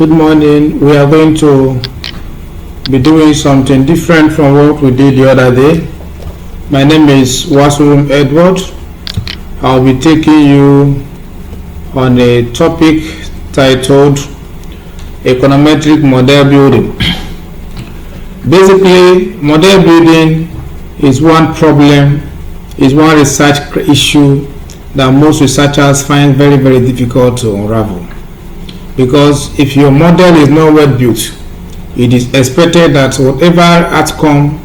Good morning. We are going to be doing something different from what we did the other day. My name is Wasurum Edward. I'll be taking you on a topic titled Econometric Model Building. Basically, model building is one research issue that most researchers find very, very difficult to unravel. Because if your model is not well built, it is expected that whatever outcome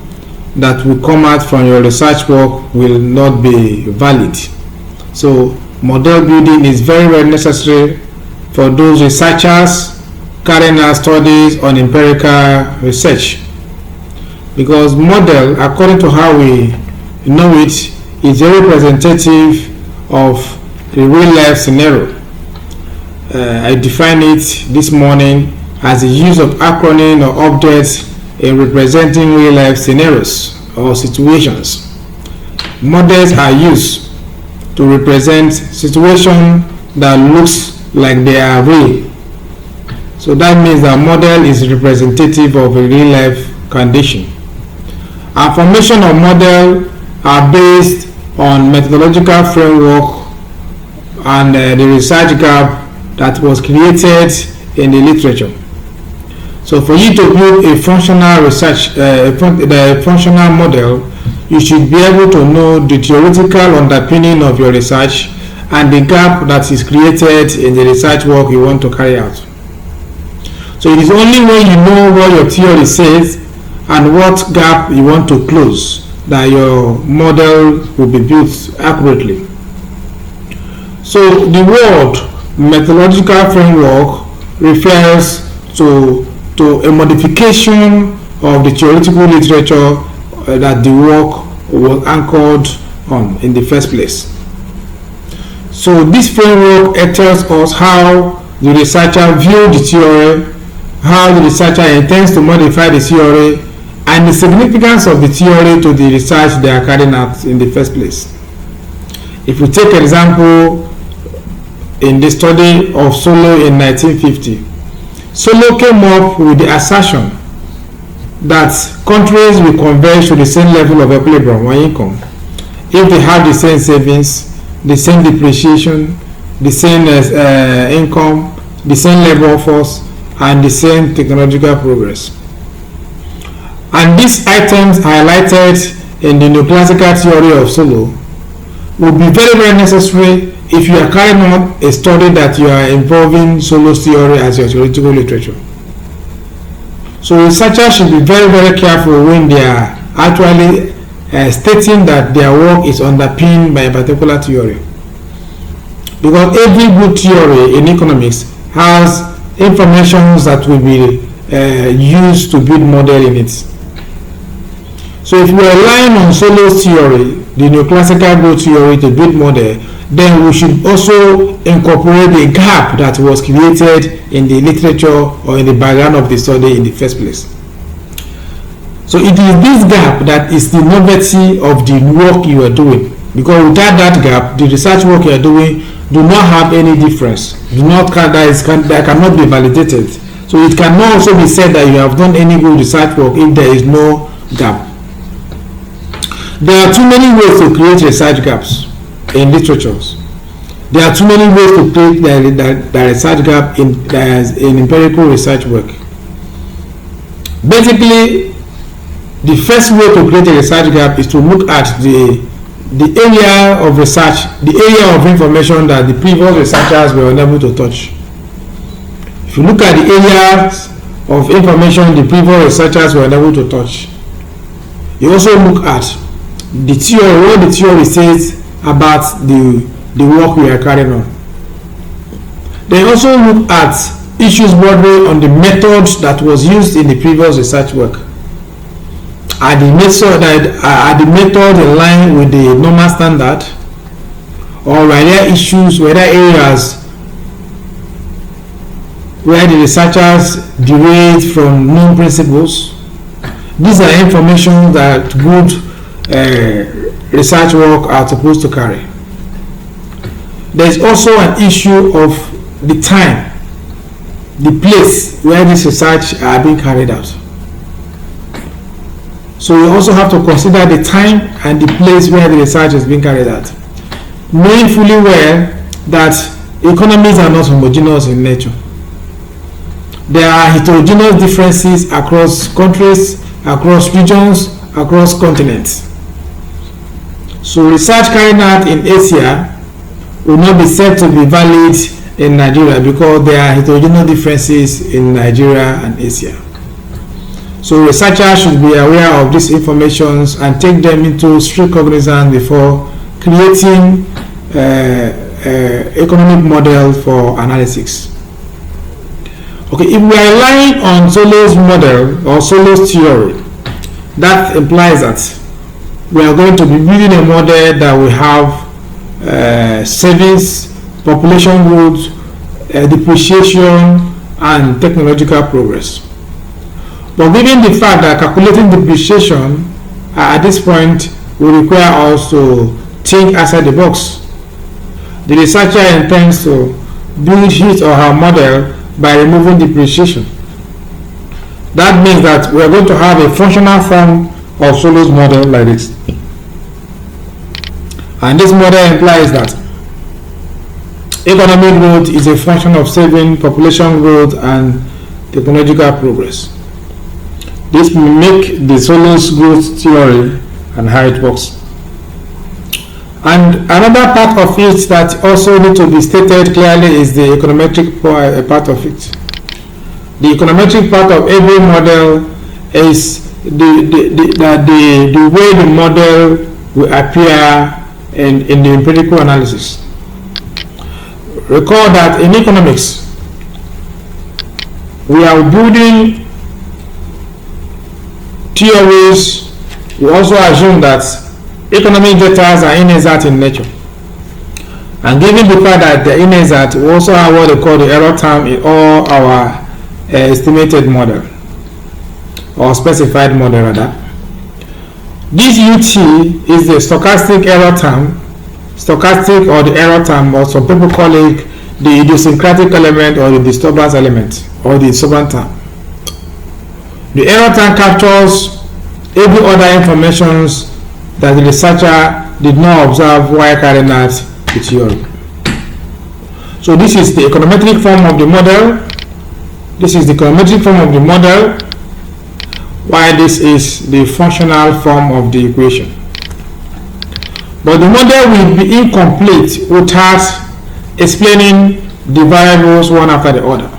that will come out from your research work will not be valid. So model building is very, very necessary for those researchers carrying out studies on empirical research. Because model, according to how we know it, is a representative of the real life scenario. I define it this morning as the use of acronym or objects in representing real life scenarios or situations. Models are used to represent situations that looks like they are real. So that means that model is representative of a real life condition. Our formation of model are based on methodological framework and the research gap that was created in the literature. So for you to build a functional functional model, you should be able to know the theoretical underpinning of your research and the gap that is created in the research work you want to carry out. So it is only when you know what your theory says and what gap you want to close that your model will be built accurately. So the word methodological framework refers to a modification of the theoretical literature that the work was anchored on in the first place. So this framework tells us how the researcher views the theory, how the researcher intends to modify the theory, and the significance of the theory to the research they are carrying out in the first place. If we take an example in the study of Solow in 1950, Solow came up with the assertion that countries will converge to the same level of equilibrium or income if they have the same savings, the same depreciation, the same income, the same labor force, and the same technological progress. And these items highlighted in the neoclassical theory of Solow would be very, very necessary if you are carrying out a study that you are involving Solow's theory as your theoretical literature. So researchers should be very, very careful when they are actually stating that their work is underpinned by a particular theory. Because every good theory in economics has information that will be used to build model in it. So if we are relying on Solow's theory, the neoclassical growth theory to build model, then we should also incorporate the gap that was created in the literature or in the background of the study in the first place. So it is this gap that is the novelty of the work you are doing, because without that gap, the research work you are doing do not have any difference, that cannot be validated. So it cannot also be said that you have done any good research work if there is no gap. There are too many ways to create research gaps in literatures. There are too many ways to create the research gap in empirical research work. Basically, the first way to create a research gap is to look at the area of research, the area of information that the previous researchers were unable to touch. If you look at the areas of information the previous researchers were unable to touch, you also look at the theory, what the theory says about the work we are carrying on. They also look at issues bordering on the methods that was used in the previous research work. Are the methods in line with the normal standard, or were there issues, were there areas where the researchers derailed from known principles? These are information that good research work are supposed to carry. There is also an issue of the time the place where this research are being carried out. So you also have to consider the time and the place where the research is being carried out, knowing fully well that economies are not homogeneous in nature. There are heterogeneous differences across countries, across regions, across continents. So research carried out in Asia will not be said to be valid in Nigeria because there are heterogeneous differences in Nigeria and Asia. So researchers should be aware of these informations and take them into strict cognizance before creating economic model for analysis. Okay, if we are relying on Solow's model or Solow's theory, that implies that we are going to be building a model that will have savings, population growth, depreciation, and technological progress. But given the fact that calculating depreciation at this point will require us to think outside the box, the researcher intends to build his or her model by removing depreciation. That means that we are going to have a functional form of Solow's model like this. And this model implies that economic growth is a function of saving, population growth, and technological progress. This will make the Solow's growth theory and how it works. And another part of it that also needs to be stated clearly is the econometric part of it. The econometric part of every model is the way the model will appear in the empirical analysis. Recall that in economics, we are building theories. We also assume that economic data are inexact in nature. And given the fact that they're inexact, we also have what they call the error term in all our estimated model, or specified model rather. This UT is the stochastic error term, stochastic or the error term, or some people call it the idiosyncratic element or the disturbance element or the disturbance term. The error term captures every other information that the researcher did not observe while carrying out the theory. So this is the econometric form of the model. This is the econometric form of the model, while this is the functional form of the equation. But the model will be incomplete without explaining the variables one after the other.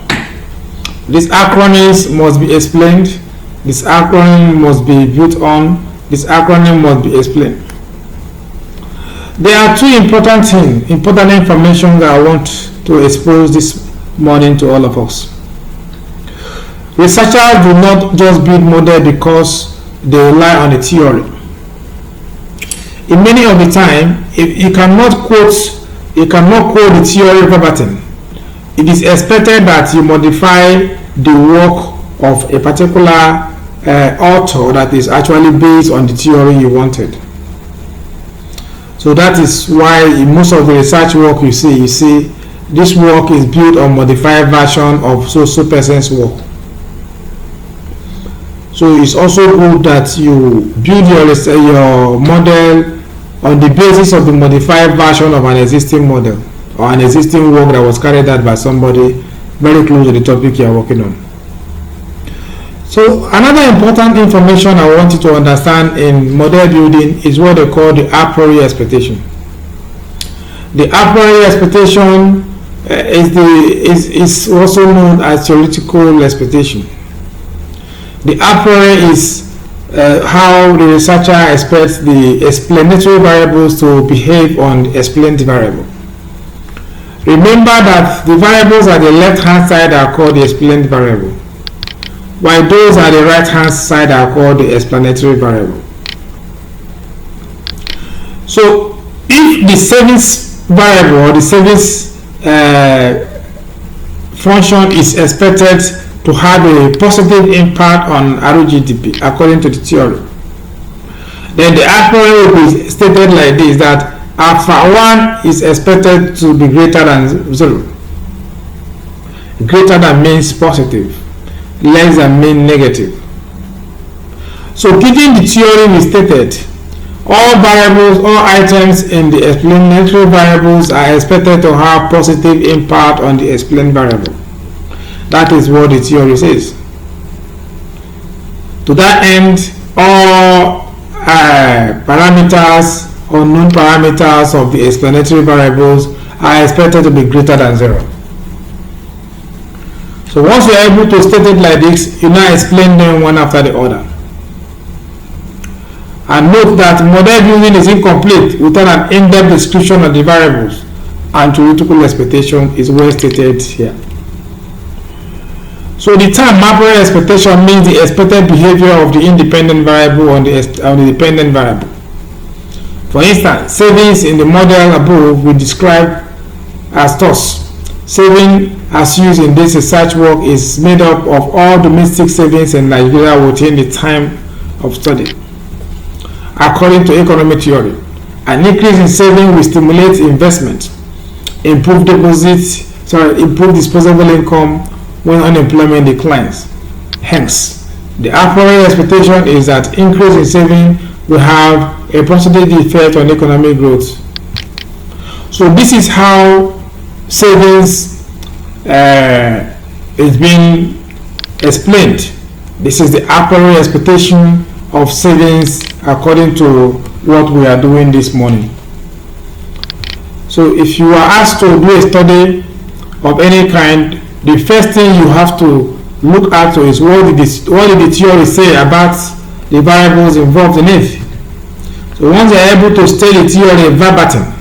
These acronyms must be explained. This acronym must be built on. This acronym must be explained. There are two important things, important information that I want to expose this morning to all of us. Researchers do not just build models because they rely on a theory. In many of the time, if you cannot quote the theory verbatim, it is expected that you modify the work of a particular author that is actually based on the theory you wanted. So that is why in most of the research work you see this work is built on modified version of so person's work. So it's also good that you build your model on the basis of the modified version of an existing model or an existing work that was carried out by somebody very close to the topic you are working on. So another important information I want you to understand in model building is what they call the a priori expectation. The a priori expectation is also known as theoretical expectation. The a priori is how the researcher expects the explanatory variables to behave on the explained variable. Remember that the variables at the left hand side are called the explained variable, while those at the right hand side are called the explanatory variable. So if the savings variable or the savings function is expected to have a positive impact on ROGDP according to the theory, then the a priori will be stated like this, that alpha 1 is expected to be greater than 0. Greater than means positive, less than means negative. So given the theory we stated, all variables, all items in the explanatory variables are expected to have positive impact on the explained variable. That is what the theory says. To that end, all parameters or known parameters of the explanatory variables are expected to be greater than 0. So once you are able to state it like this, you now explain them one after the other. And note that model building is incomplete without an in-depth description of the variables, and theoretical expectation is well stated here. So the term Marbury expectation means the expected behavior of the independent variable on the dependent variable. For instance, savings in the model above we describe as thus. Saving as used in this research work is made up of all domestic savings in Nigeria within the time of study. According to economic theory, an increase in saving will stimulate investment, improve disposable income when unemployment declines. Hence, the a priori expectation is that increase in saving will have a positive effect on economic growth. So this is how savings is being explained. This is the a priori expectation of savings according to what we are doing this morning. So if you are asked to do a study of any kind, the first thing you have to look at is what did the theory say about the variables involved in it. So once you are able to state the theory verbatim,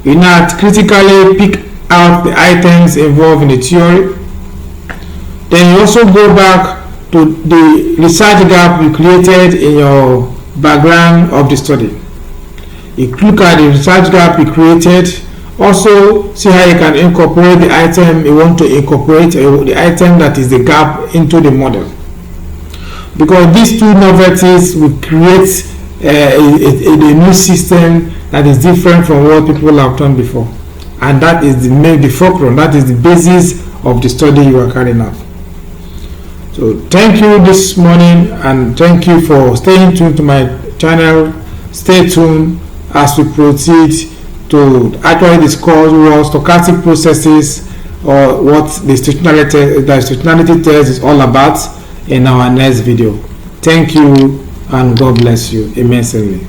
you now critically pick out the items involved in the theory. Then you also go back to the research gap you created in your background of the study. You look at the research gap you created. Also see how you can incorporate the item you want to incorporate, the item that is the gap, into the model. Because these two novelties will create a new system that is different from what people have done before. And that is the fulcrum, that is the basis of the study you are carrying out. So thank you this morning, and thank you for staying tuned to my channel. Stay tuned as we proceed to actually discuss what stochastic processes or what the stationarity test is all about in our next video. Thank you, and God bless you immensely.